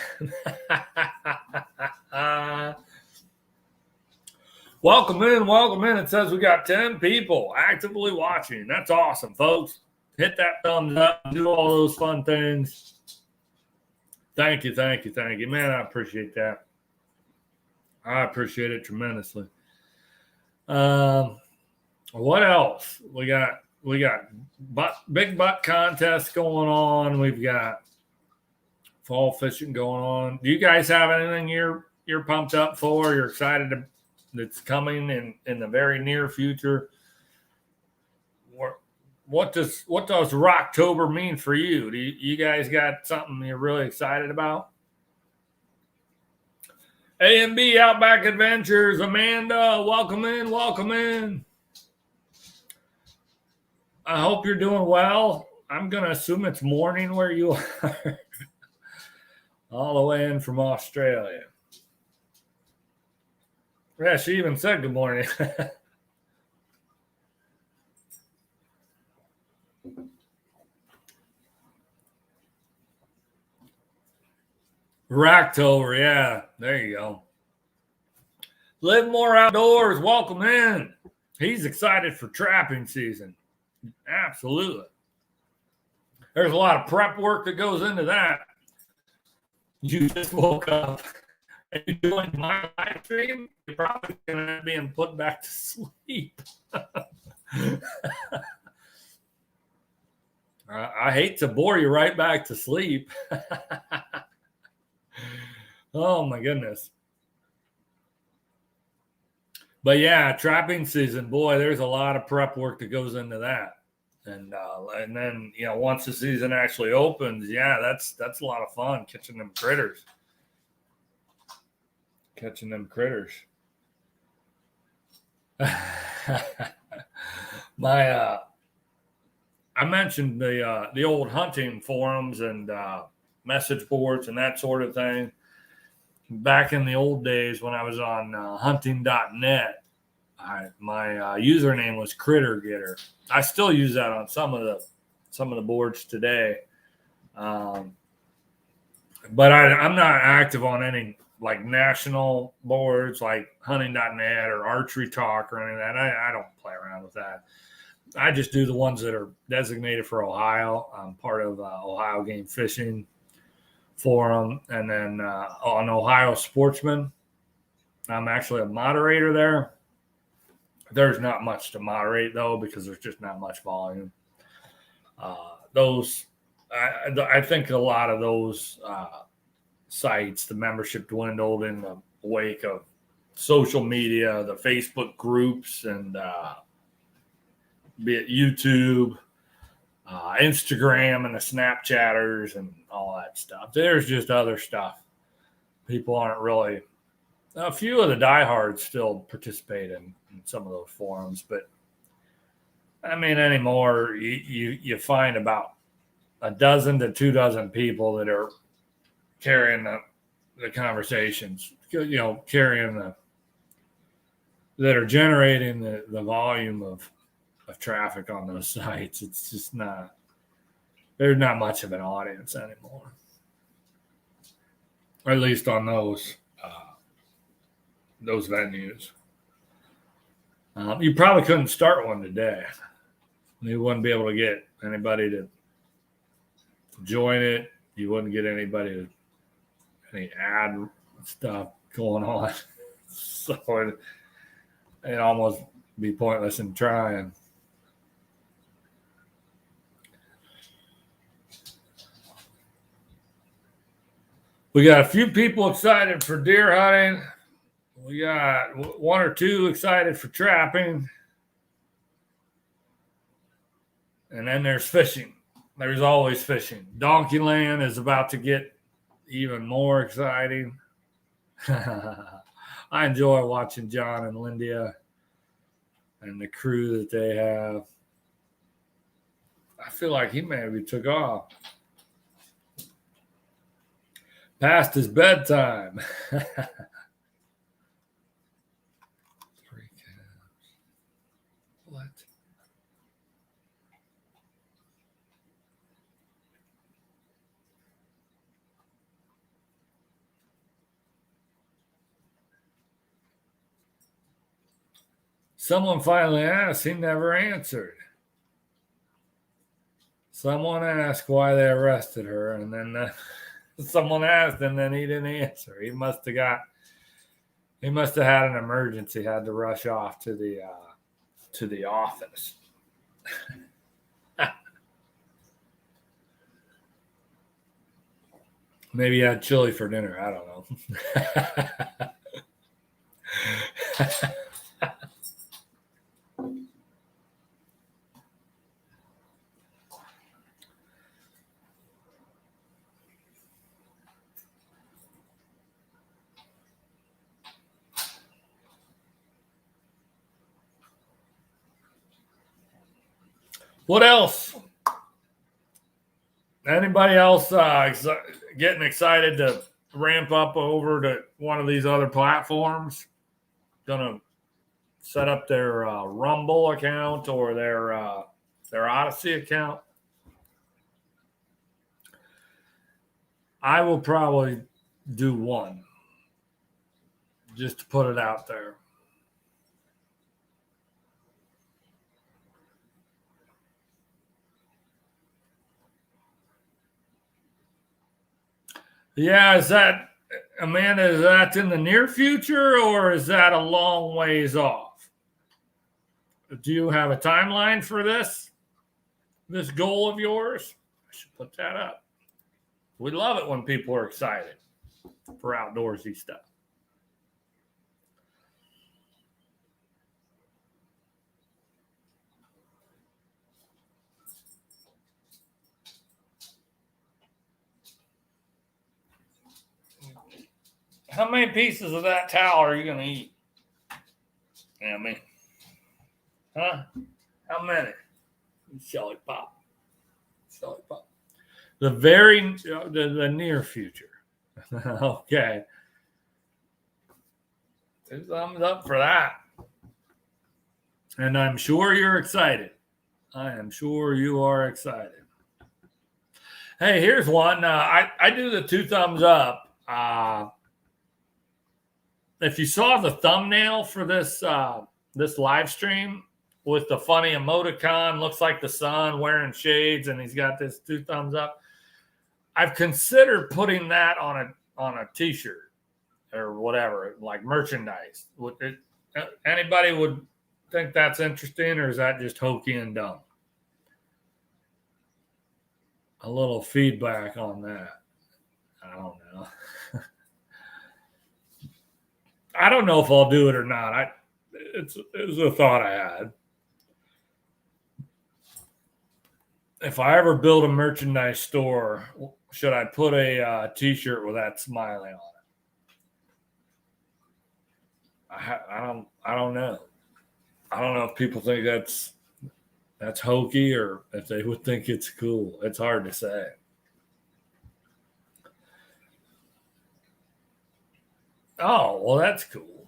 Welcome in. It says we got 10 people actively watching. That's awesome, folks. Hit that thumbs up, do all those fun things. Thank you. Man, I appreciate that. I appreciate it tremendously. What else? We got big butt contests going on. We've got fall fishing going on. Do you guys have anything you're pumped up for? You're excited that's coming in the very near future? What does Rocktober mean for you? Do you guys got something you're really excited about? A&B Outback Adventures, Amanda, welcome in, welcome in. I hope you're doing well. I'm going to assume it's morning where you are. All the way in from Australia. Yeah, she even said good morning. Rocktober, yeah. There you go. Live More Outdoors, welcome in. He's excited for trapping season. Absolutely. There's a lot of prep work that goes into that. You just woke up and you joined my live stream, you're probably going to be put back to sleep. I hate to bore you right back to sleep. Oh, my goodness. But yeah, trapping season, boy, there's a lot of prep work that goes into that. And then, once the season actually opens, yeah, that's a lot of fun catching them critters. I mentioned the old hunting forums and message boards and that sort of thing. Back in the old days when I was on hunting.net, my username was Critter Getter. I still use that on some of the boards today, but I'm not active on any like national boards like hunting.net or Archery Talk or any of that. I don't play around with that. I just do the ones that are designated for Ohio. I'm part of Ohio Game Fishing Forum, and then on Ohio Sportsman, I'm actually a moderator there. There's not much to moderate though because there's just not much volume. I think a lot of those sites, the membership dwindled in the wake of social media, the Facebook groups, and be it YouTube, Instagram, and the Snapchatters and all that stuff. There's just other stuff. People aren't really. A few of the diehards still participate in some of those forums, but I mean, anymore you find about a dozen to 24 people that are carrying the conversations, that are generating the volume of traffic on those sites. It's just there's not much of an audience anymore, or at least on those venues. You probably couldn't start one today. You wouldn't be able to get anybody to join it. You wouldn't get any ad stuff going on. So it'd almost be pointless in trying. We got a few people excited for deer hunting. We got one or two excited for trapping. And then there's fishing. There's always fishing. Donkeyland is about to get even more exciting. I enjoy watching John and Lindia and the crew that they have. I feel like he maybe took off. Past his bedtime. What? Someone finally asked, he never answered. Someone asked why they arrested her, and then someone asked, and then he didn't answer. He must have had an emergency, had to rush off to the to the office. Maybe you had chili for dinner. I don't know. What else? Anybody else getting excited to ramp up over to one of these other platforms? Gonna set up their Rumble account or their Odyssey account? I will probably do one, just to put it out there. Yeah, is that, Amanda, is that in the near future or is that a long ways off? Do you have a timeline for this goal of yours? I should put that up. We love it when people are excited for outdoorsy stuff. How many pieces of that towel are you going to eat? Amy? Huh? How many? Shelly Pop. The near future. Okay. 2 thumbs up for that. And I'm sure you're excited. I am sure you are excited. Hey, here's one. I do the 2 thumbs up. If you saw the thumbnail for this live stream with the funny emoticon, looks like the sun wearing shades, and he's got this 2 thumbs up. I've considered putting that on a T-shirt or whatever, like merchandise. Anybody would think that's interesting, or is that just hokey and dumb? A little feedback on that. I don't know. I don't know if I'll do it or not. It was a thought I had. If I ever build a merchandise store, should I put a T-shirt with that smiley on it? I don't know. I don't know if people think that's hokey or if they would think it's cool. It's hard to say. Oh, well, that's cool.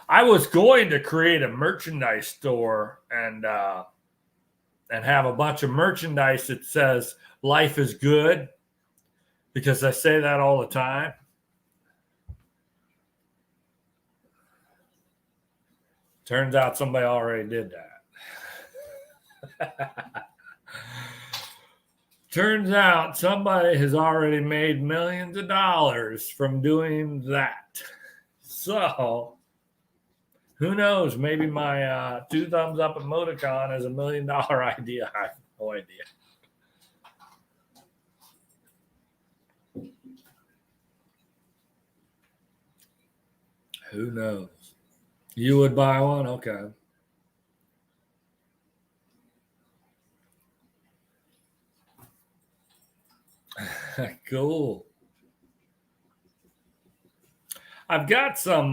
I was going to create a merchandise store and have a bunch of merchandise that says life is good, because I say that all the time. Turns out somebody already did that. Turns out somebody has already made millions of dollars from doing that. So who knows? Maybe my 2 thumbs up emoticon is $1 million idea. I have no idea. Who knows? You would buy one? Okay. Cool. I've got some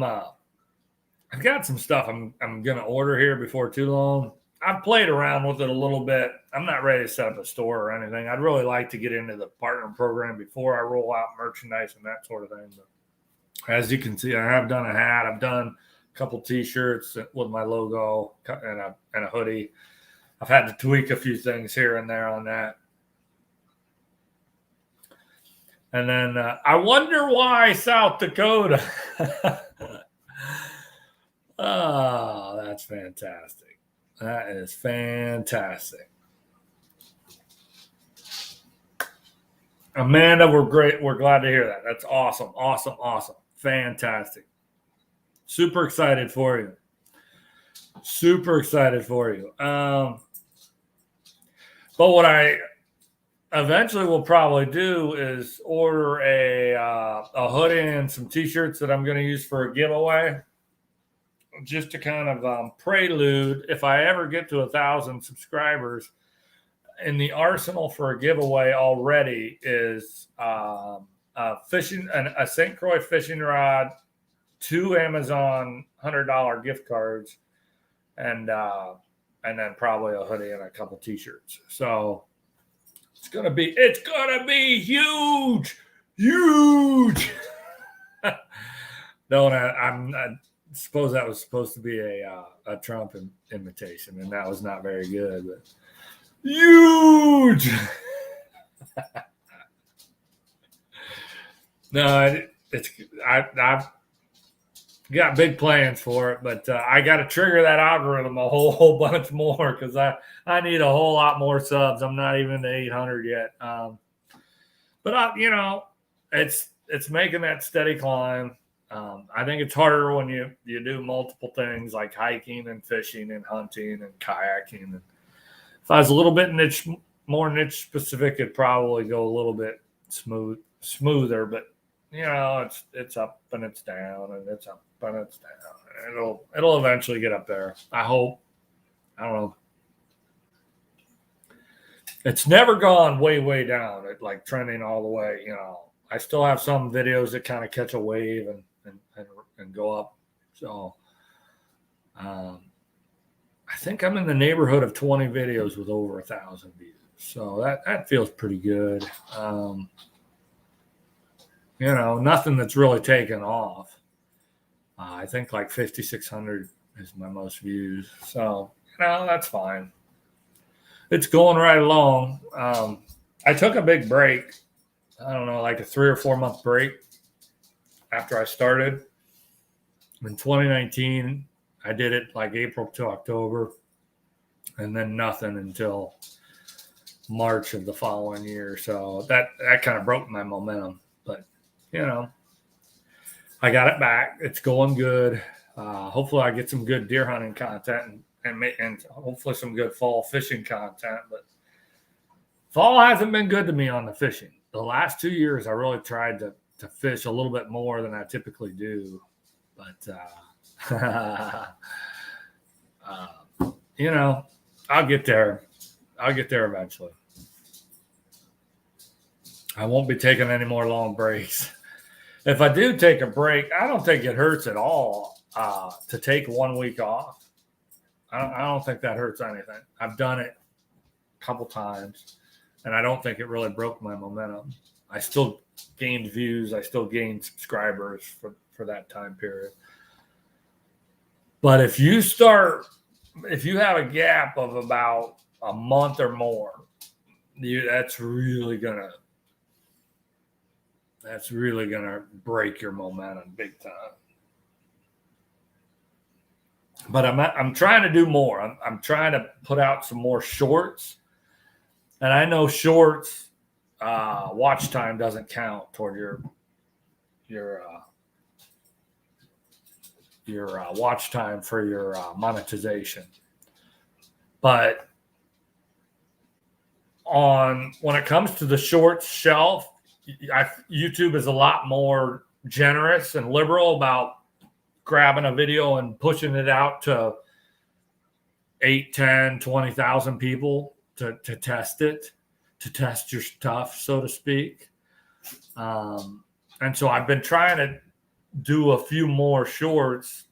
stuff I'm gonna order here before too long. I've played around with it a little bit. I'm not ready to set up a store or anything. I'd really like to get into the partner program before I roll out merchandise and that sort of thing. But as you can see, I have done a hat. I've done a couple T-shirts with my logo and a hoodie. I've had to tweak a few things here and there on that. And then I wonder why South Dakota. Oh, that's fantastic. That is fantastic. Amanda, we're great. We're glad to hear that. That's awesome. Awesome. Awesome. Fantastic. Super excited for you. Super excited for you. But what I eventually will probably do is order a hoodie and some t-shirts that I'm going to use for a giveaway, just to kind of prelude. If I ever get to 1,000 subscribers, in the arsenal for a giveaway already is a St. Croix fishing rod, 2 Amazon $100 gift cards, and then probably a hoodie and a couple t-shirts. So it's gonna be huge. No, I suppose that was supposed to be a Trump imitation, and that was not very good. But huge. No, I've got big plans for it, but I got to trigger that algorithm a whole bunch more, because I need a whole lot more subs. I'm not even to 800 yet. But it's making that steady climb. I think it's harder when you do multiple things like hiking and fishing and hunting and kayaking. And if I was a little bit more niche specific, it'd probably go a little bit smoother. But it's up and it's down, and it's up and it's down. It'll eventually get up there, I hope. I don't know. It's never gone way down, like trending all the way. I still have some videos that kind of catch a wave and go up. So I think I'm in the neighborhood of 20 videos with over 1,000 views. So that feels pretty good. Nothing that's really taken off. I think like 5,600 is my most views. So, that's fine. It's going right along. I took a big break. I don't know, like a 3 or 4 month break after I started. In 2019, I did it like April to October, and then nothing until March of the following year. So that kind of broke my momentum. But, I got it back. It's going good. Hopefully I get some good deer hunting content and hopefully some good fall fishing content. But fall hasn't been good to me on the fishing. The last 2 years, I really tried to fish a little bit more than I typically do. But, I'll get there. I'll get there eventually. I won't be taking any more long breaks. If I do take a break, I don't think it hurts at all to take 1 week off. I don't think that hurts anything. I've done it a couple times, and I don't think it really broke my momentum. I still gained views. I still gained subscribers for that time period. But if you have a gap of about a month or more, that's really gonna break your momentum big time. But I'm trying to do more. I'm trying to put out some more shorts, and I know shorts watch time doesn't count toward your watch time for your monetization. But when it comes to the shorts shelf, YouTube is a lot more generous and liberal about grabbing a video and pushing it out to 8, 10, 20,000 people to test it, to test your stuff, so to speak. And so I've been trying to do a few more shorts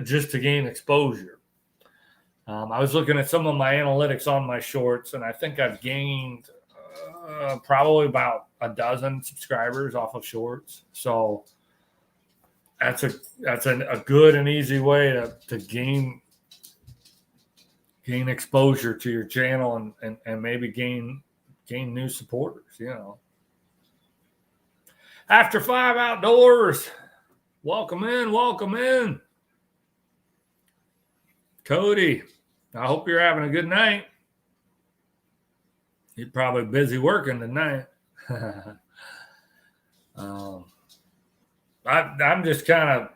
just to gain exposure. I was looking at some of my analytics on my shorts, and I think I've gained probably about a dozen subscribers off of shorts. So that's a good and easy way to gain exposure to your channel and maybe gain new supporters. After 5 Outdoors, welcome in. Cody, I hope you're having a good night. You're probably busy working tonight. I'm just kind of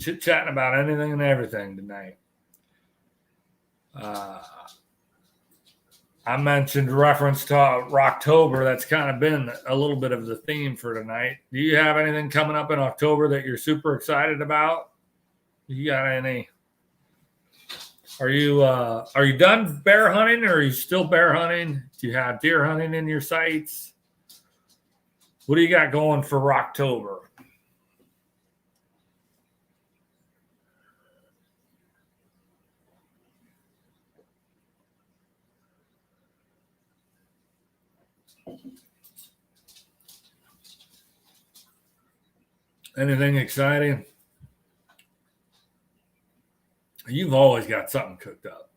chit-chatting about anything and everything tonight. I mentioned reference to Rocktober. That's kind of been a little bit of the theme for tonight. Do you have anything coming up in October that you're super excited about? You got any? Are you done bear hunting, or are you still bear hunting? Do you have deer hunting in your sights? What do you got going for Rocktober? Anything exciting? You've always got something cooked up.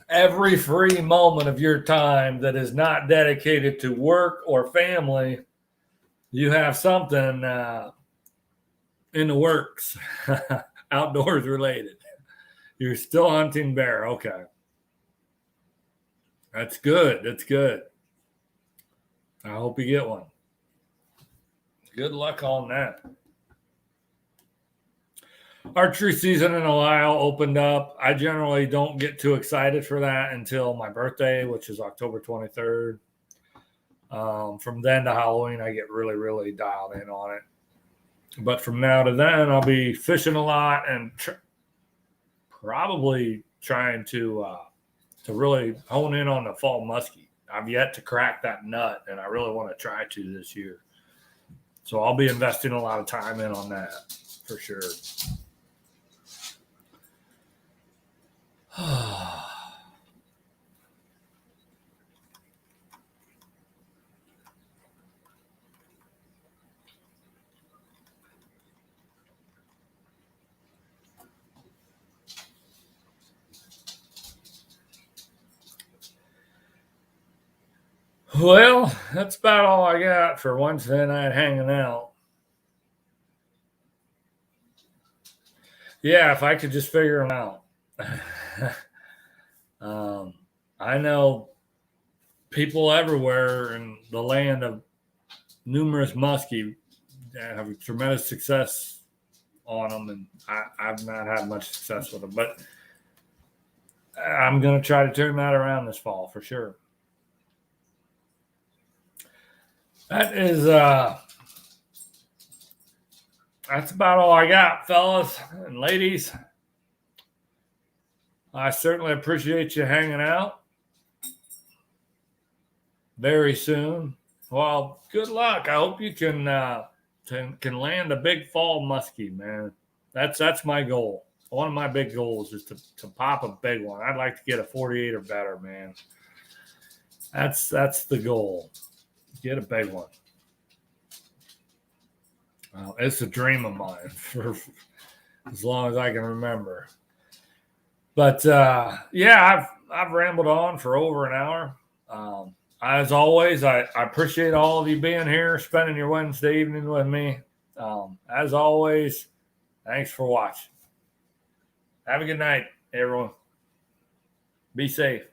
Every free moment of your time that is not dedicated to work or family, you have something in the works, outdoors related. You're still hunting bear. Okay. That's good. That's good. I hope you get one. Good luck on that. Archery season in Ohio opened up. I generally don't get too excited for that until my birthday, which is October 23rd. From then to Halloween, I get really, really dialed in on it. But from now to then, I'll be fishing a lot and probably trying to really hone in on the fall muskie. I've yet to crack that nut, and I really want to try to this year. So I'll be investing a lot of time in on that for sure. Well, that's about all I got for Wednesday night hanging out. Yeah, if I could just figure them out. I know people everywhere in the land of numerous muskie have tremendous success on them, and I've not had much success with them. But I'm going to try to turn that around this fall for sure. That is that's about all I got, fellas and ladies. I certainly appreciate you hanging out. Very soon. Well, good luck. I hope you can land a big fall muskie, man. That's my goal. One of my big goals is to pop a big one. I'd like to get a 48 or better, man. That's the goal. Get a big one. It's a dream of mine for as long as I can remember. But yeah, I've rambled on for over an hour. As always, I appreciate all of you being here, spending your Wednesday evening with me. As always, thanks for watching. Have a good night, everyone. Be safe.